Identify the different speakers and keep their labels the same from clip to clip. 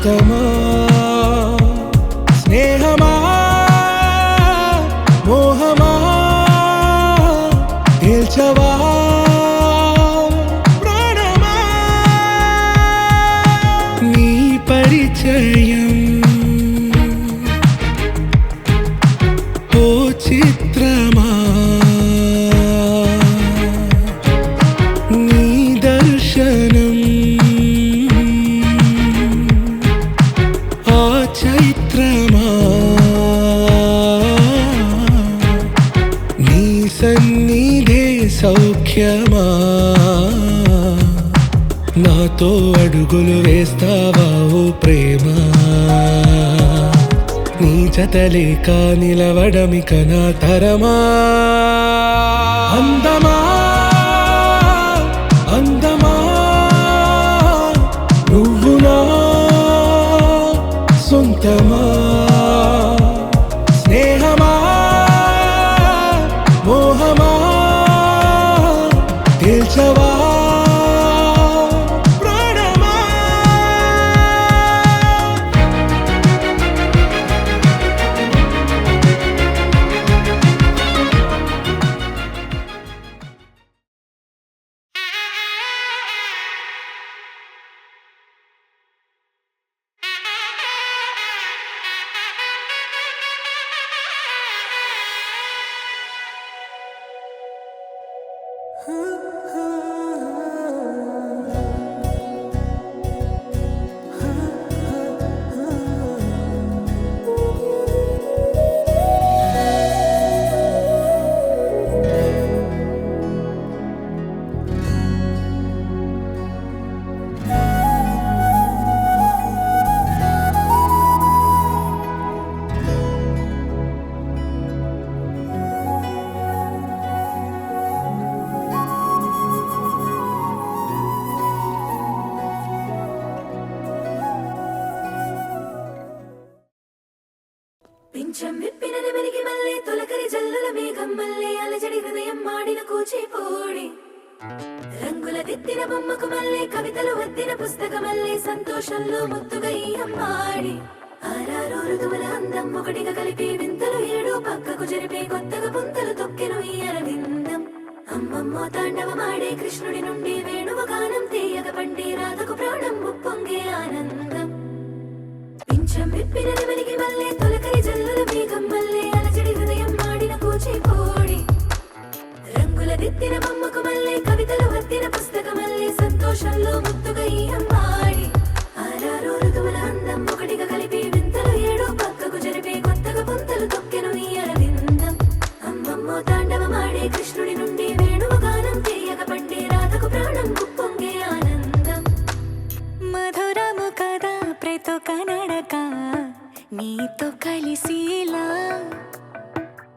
Speaker 1: సొంతమా స్నేహమా మోహమా తేల్చవా ప్రాణమా నీ పరిచయం ఓ చిత్రమా నీ దర్శనం ఆ చైత్రమా నీ సన్నిధే సౌఖ్యమా నాతో అడుగులు వేస్తావా ఓ ప్రేమ నీ జతలేక నిలవడమిక నా తరమా అందమా అందమా నువ్వు నా సొంతమా స్నేహమా మోహమా తేల్చవా
Speaker 2: పింఛం విప్పిన నెమలికి మళ్ళీ తొలకరి జల్లుల మేఘం మళ్ళీ అలజడి హృదయం మాడిన కూచిపూడి రంగుల దిద్దిన బొమ్మకు మళ్ళీ కవితలు వద్దిన పుస్తకం మళ్ళీ సంతోషంలో ముద్దుగా ఈ అమ్మాడి ఆరారు ఋతువుల అందం ఒకటిగా కలిపి వింతలు ఏడు పక్కకు జరిపే కొత్తగా పుంతలు తొక్కెను ఈ అరవిందం అమ్మమ్మో తాండవమాడే కృష్ణుడి నుండి వేణువ గానం తీయగ పండి రాధకు ప్రాణం ఉప్పొంగే ఆనందం పింఛం విప్పిన నెమలికి మళ్ళీ తొలకరి జల్లుల మేఘం మళ్ళీ అలజడి హృదయం మాడిన కూచిపూడి రంగుల దిద్దిన బొమ్మకు మళ్ళీ కవితలు వద్దిన పుస్తకం మళ్ళీ సంతోషంలో ముద్దుగా ఈ అమ్మాడి ఆరారు ఋతువుల అందం ఒకటిగా కలిపి వింతలు ఏడు పక్కకు జరిపే కొత్తగా పుంతలు తొక్కెను ఈ అరవిందం అమ్మమ్మో తాండవమాడే కృష్ణుడి నుండి వేణువ గానం తీయగ పండి రాధకు ప్రాణం ఉప్పొంగే ఆనందం మధురము కదా ప్రతి కనడక నీతో కలిసిలా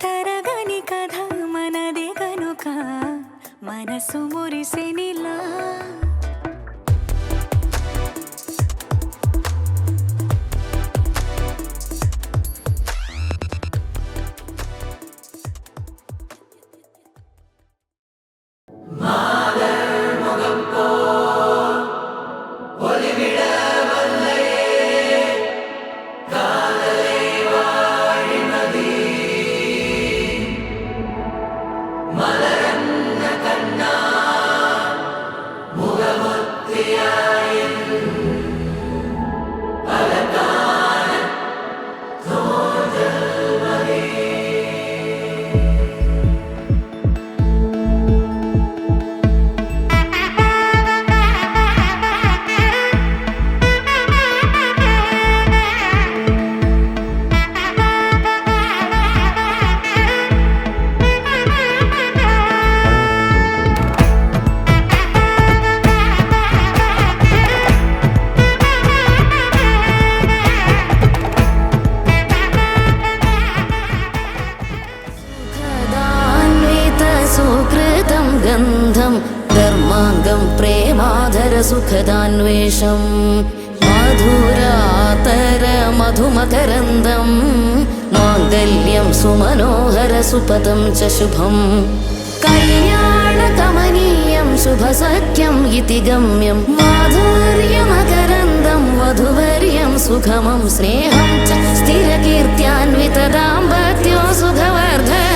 Speaker 2: తరగని కథ మనదే కనుక మనసు మురిసెనిలా
Speaker 3: सुखदान्वेषं मधुरातर मधुमकरन्दं माङ्गल्यं सुमनोहर सुपदं च शुभं कल्याणकमनीयं शुभसख्यं इति गम्यं माधुर्यमकरन्दं वधुवर्यं सुखमं स्नेहं च स्थिरकीर्त्यान्वितदाम्पत्यो सुखवर्धनम्